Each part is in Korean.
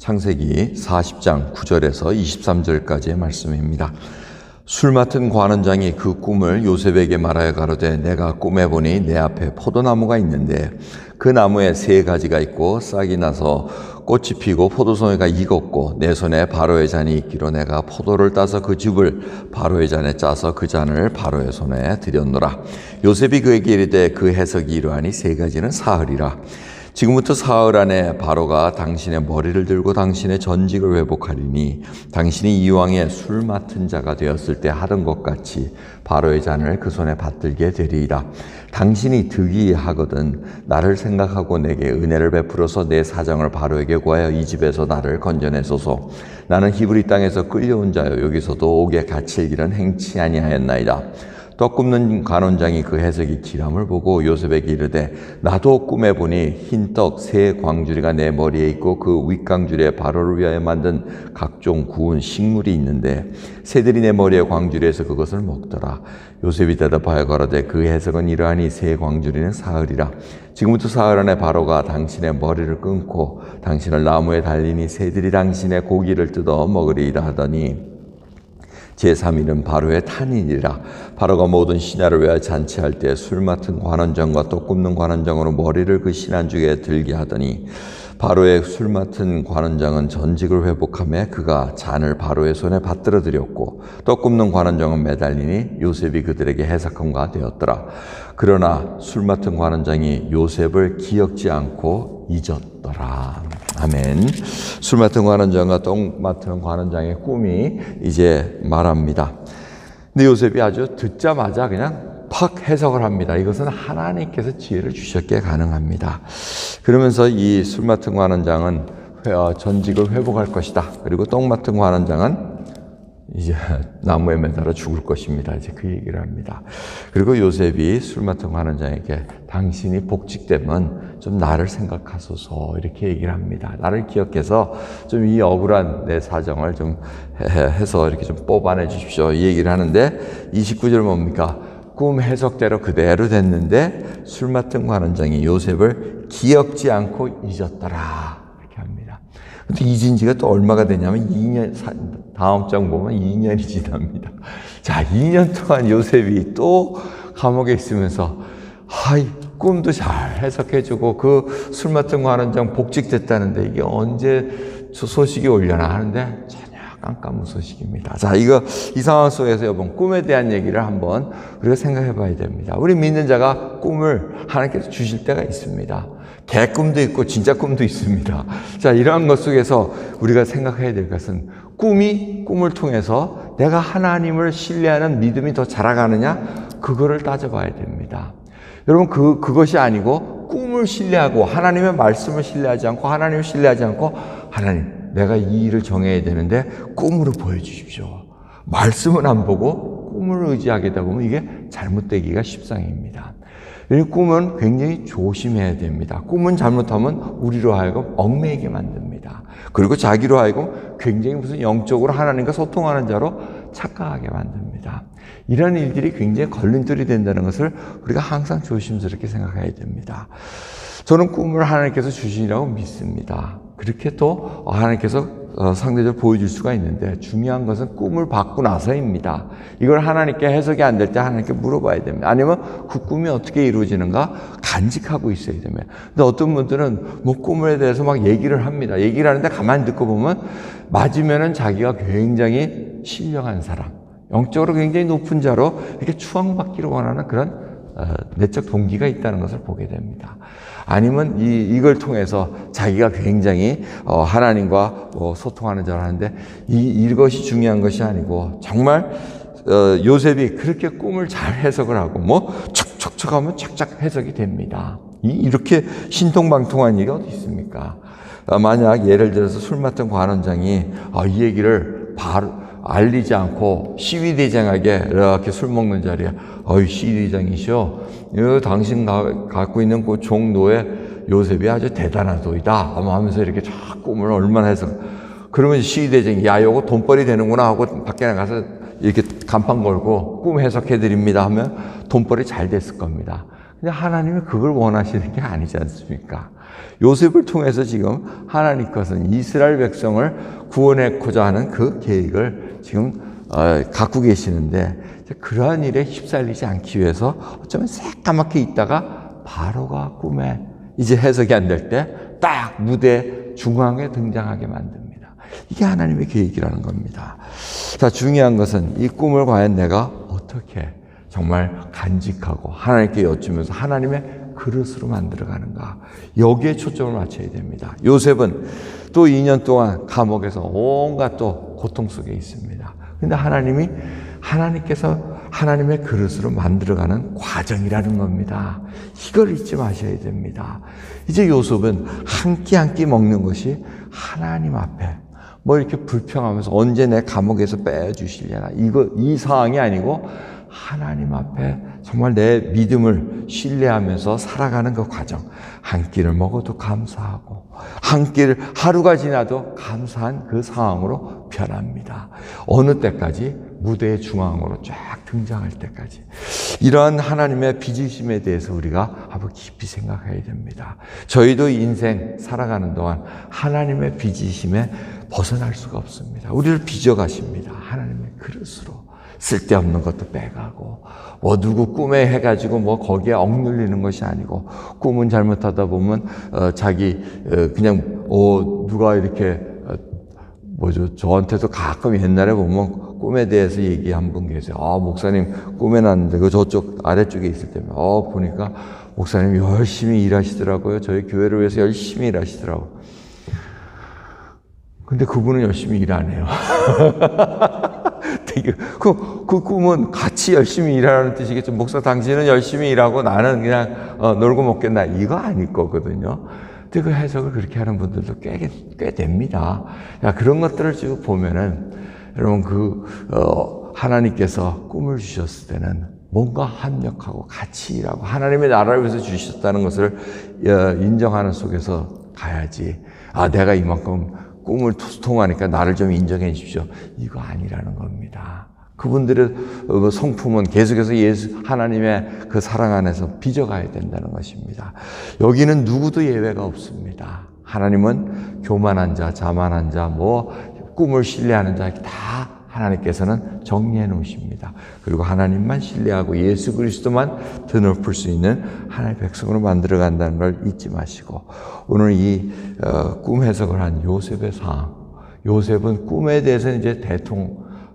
창세기 40장 9절에서 23절까지의 말씀입니다. 술 맡은 관원장이 그 꿈을 요셉에게 말하여 가로되 내가 꿈에 보니 내 앞에 포도나무가 있는데 그 나무에 3가지가 있고 싹이 나서 꽃이 피고 포도송이가 익었고 내 손에 바로의 잔이 있기로 내가 포도를 따서 그 즙을 바로의 잔에 짜서 그 잔을 바로의 손에 드렸노라. 요셉이 그에게 이르되 그 해석이 이러하니 3가지는 사흘이라. 지금부터 사흘 안에 바로가 당신의 머리를 들고 당신의 전직을 회복하리니 당신이 이왕에 술 맡은 자가 되었을 때 하던 것 같이 바로의 잔을 그 손에 받들게 되리이다. 당신이 득이하거든 나를 생각하고 내게 은혜를 베풀어서 내 사정을 바로에게 구하여 이 집에서 나를 건져내소서. 나는 히브리 땅에서 끌려온 자여 여기서도 옥에 갇힐 길은 행치 아니하였나이다. 떡 굽는 관원장이 그 해석이 기람을 보고 요셉에게 이르되 나도 꿈에 보니 흰떡 3광주리가 내 머리에 있고 그 윗광주리에 바로를 위하여 만든 각종 구운 식물이 있는데 새들이 내 머리에 광주리에서 그것을 먹더라. 요셉이 대답하여 가로되 그 해석은 이러하니 3광주리는 사흘이라. 지금부터 사흘 안에 바로가 당신의 머리를 끊고 당신을 나무에 달리니 새들이 당신의 고기를 뜯어 먹으리이다 하더니 제3일은 바로의 탄인이라. 바로가 모든 신하를 위하여 잔치할 때 술 맡은 관원장과 떡 굽는 관원장으로 머리를 그 신한중에 들게 하더니 바로의 술 맡은 관원장은 전직을 회복하며 그가 잔을 바로의 손에 받들어 드렸고 떡 굽는 관원장은 매달리니 요셉이 그들에게 해석함과 되었더라. 그러나 술 맡은 관원장이 요셉을 기억지 않고 잊었더라. 아멘. 술 맡은 관원장과 떡 맡은 관원장의 꿈이 이제 말합니다. 근데 요셉이 아주 듣자마자 그냥 팍 해석을 합니다. 이것은 하나님께서 지혜를 주셨기에 가능합니다. 그러면서 이 술 맡은 관원장은 전직을 회복할 것이다. 그리고 떡 맡은 관원장은 이제 나무에 매달아 죽을 것입니다. 이제 그 얘기를 합니다. 그리고 요셉이 술 맡은 관원장에게 당신이 복직되면 좀 나를 생각하소서 이렇게 얘기를 합니다. 나를 기억해서 좀 이 억울한 내 사정을 좀 해서 이렇게 좀 뽑아내 주십시오. 이 얘기를 하는데 29절 뭡니까? 꿈 해석대로 그대로 됐는데 술 맡은 관원장이 요셉을 기억지 않고 잊었더라. 이렇게 합니다. 근데 잊은 지가 또 얼마가 되냐면 2년, 다음 장 보면 2년이 지납니다. 자, 2년 동안 요셉이 또 감옥에 있으면서 꿈도 잘 해석해주고 그 술 맡은 관원장 복직됐다는데 이게 언제 소식이 올려나 하는데 전혀 깜깜한 소식입니다. 자, 이 상황 속에서 여러분 꿈에 대한 얘기를 한번 우리가 생각해 봐야 됩니다. 우리 믿는 자가 꿈을 하나님께서 주실 때가 있습니다. 개꿈도 있고 진짜 꿈도 있습니다. 자, 이러한 것 속에서 우리가 생각해야 될 것은 꿈을 통해서 내가 하나님을 신뢰하는 믿음이 더 자라가느냐 그거를 따져봐야 됩니다. 여러분 그것이 아니고 꿈을 신뢰하고 하나님의 말씀을 신뢰하지 않고 하나님을 신뢰하지 않고 하나님 내가 이 일을 정해야 되는데 꿈으로 보여주십시오. 말씀은 안 보고 꿈을 의지하게 되다 보면 이게 잘못되기가 십상입니다. 이 꿈은 굉장히 조심해야 됩니다. 꿈은 잘못하면 우리로 하여금 얽매이게 만듭니다. 그리고 자기로 하여금 굉장히 무슨 영적으로 하나님과 소통하는 자로 착각하게 만듭니다. 이런 일들이 굉장히 걸림돌이 된다는 것을 우리가 항상 조심스럽게 생각해야 됩니다. 저는 꿈을 하나님께서 주시라고 믿습니다. 그렇게 또 하나님께서 상대적으로 보여줄 수가 있는데 중요한 것은 꿈을 받고 나서입니다. 이걸 하나님께 해석이 안 될 때 하나님께 물어봐야 됩니다. 아니면 그 꿈이 어떻게 이루어지는가 간직하고 있어야 됩니다. 근데 어떤 분들은 뭐 꿈에 대해서 막 얘기를 합니다. 얘기를 하는데 가만히 듣고 보면 맞으면은 자기가 굉장히 신령한 사람, 영적으로 굉장히 높은 자로 이렇게 추앙받기를 원하는 그런 내적 동기가 있다는 것을 보게 됩니다. 아니면 이걸 통해서 자기가 굉장히 하나님과 소통하는 자를 하는데 이것이 중요한 것이 아니고 정말 요셉이 그렇게 꿈을 잘 해석을 하고 척척척 하면 착착 해석이 됩니다. 이렇게 신통방통한 일이 어디 있습니까? 만약 예를 들어서 술 맡은 관원장이 이 얘기를 바로 알리지 않고 시위대장에게 이렇게 술 먹는 자리에 시위대장이시오. 당신 갖고 있는 그 종노에 요셉이 아주 대단한 소이다 하면서 이렇게 쫙 꿈을 얼마나 해서 그러면 시위대장이 요거 돈벌이 되는구나 하고 밖에 나가서 이렇게 간판 걸고 꿈 해석해 드립니다 하면 돈벌이 잘 됐을 겁니다. 근데 하나님이 그걸 원하시는 게 아니지 않습니까? 요셉을 통해서 지금 하나님께서는 이스라엘 백성을 구원하고자 하는 그 계획을 지금 갖고 계시는데, 그러한 일에 휩쓸리지 않기 위해서 어쩌면 새까맣게 있다가 바로가 꿈에 이제 해석이 안 될 때 딱 무대 중앙에 등장하게 만듭니다. 이게 하나님의 계획이라는 겁니다. 자, 중요한 것은 이 꿈을 과연 내가 어떻게 정말 간직하고 하나님께 여쭈면서 하나님의 그릇으로 만들어가는가, 여기에 초점을 맞춰야 됩니다. 요셉은 또 2년 동안 감옥에서 온갖 또 고통 속에 있습니다. 근데 하나님께서 하나님의 그릇으로 만들어가는 과정이라는 겁니다. 이걸 잊지 마셔야 됩니다. 이제 요셉은 한 끼 한 끼 먹는 것이 하나님 앞에 뭐 이렇게 불평하면서 언제 내 감옥에서 빼주시려나, 이 상황이 아니고 하나님 앞에 정말 내 믿음을 신뢰하면서 살아가는 그 과정, 한 끼를 먹어도 감사하고 한 끼를 하루가 지나도 감사한 그 상황으로 변합니다. 어느 때까지? 무대의 중앙으로 쫙 등장할 때까지. 이러한 하나님의 빚으심에 대해서 우리가 한번 깊이 생각해야 됩니다. 저희도 인생 살아가는 동안 하나님의 빚으심에 벗어날 수가 없습니다. 우리를 빚어가십니다. 하나님의 그릇으로. 쓸데없는 것도 빼가고, 뭐 누구 꿈에 해가지고 뭐 거기에 억눌리는 것이 아니고, 꿈은 잘못하다 보면 그냥 누가 이렇게 저한테도 가끔 옛날에 보면 꿈에 대해서 얘기한 분 계세요. 목사님 꿈에 났는데 그 저쪽 아래쪽에 있을 때면 보니까 목사님 열심히 일하시더라고요. 저희 교회를 위해서 열심히 일하시더라고요. 근데 그분은 열심히 일 안 해요. 그 꿈은 같이 열심히 일하라는 뜻이겠죠. 목사 당신은 열심히 일하고 나는 그냥 놀고 먹겠나, 이거 아닐 거거든요. 근데 그 해석을 그렇게 하는 분들도 꽤 됩니다. 그런 것들을 쭉 보면은 여러분 하나님께서 꿈을 주셨을 때는 뭔가 합력하고 같이 일하고 하나님의 나라를 위해서 주셨다는 것을 인정하는 속에서 가야지, 내가 이만큼 꿈을 통하니까 나를 좀 인정해 주십시오, 이거 아니라는 겁니다. 그분들의 성품은 계속해서 하나님의 그 사랑 안에서 빚어가야 된다는 것입니다. 여기는 누구도 예외가 없습니다. 하나님은 교만한 자, 자만한 자, 꿈을 신뢰하는 자 다 하나님께서는 정리해 놓으십니다. 그리고 하나님만 신뢰하고 예수 그리스도만 드높을 수 있는 하나님의 백성으로 만들어 간다는 걸 잊지 마시고, 오늘 이 꿈 해석을 한 요셉의 상황, 요셉은 꿈에 대해서 이제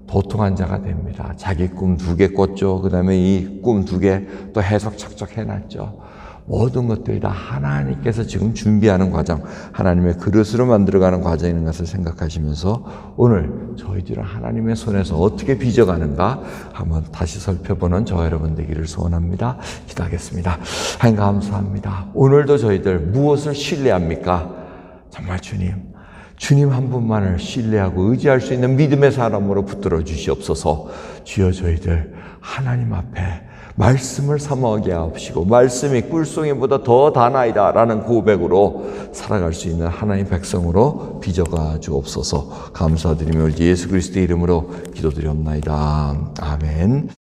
도통한 자가 됩니다. 자기 꿈 2개 꿨죠. 그 다음에 이 꿈 2개 또 해석 척척 해놨죠. 모든 것들이 다 하나님께서 지금 준비하는 과정, 하나님의 그릇으로 만들어가는 과정인 것을 생각하시면서 오늘 저희들은 하나님의 손에서 어떻게 빚어가는가 한번 다시 살펴보는 저와 여러분 되기를 소원합니다. 기도하겠습니다. 하나님 감사합니다. 오늘도 저희들 무엇을 신뢰합니까? 정말 주님 한 분만을 신뢰하고 의지할 수 있는 믿음의 사람으로 붙들어 주시옵소서. 주여, 저희들 하나님 앞에 말씀을 사모하게 하옵시고, 말씀이 꿀송이보다 더 다나이다 라는 고백으로 살아갈 수 있는 하나님의 백성으로 빚어가 주옵소서. 감사드리며 예수 그리스도의 이름으로 기도드리옵나이다. 아멘.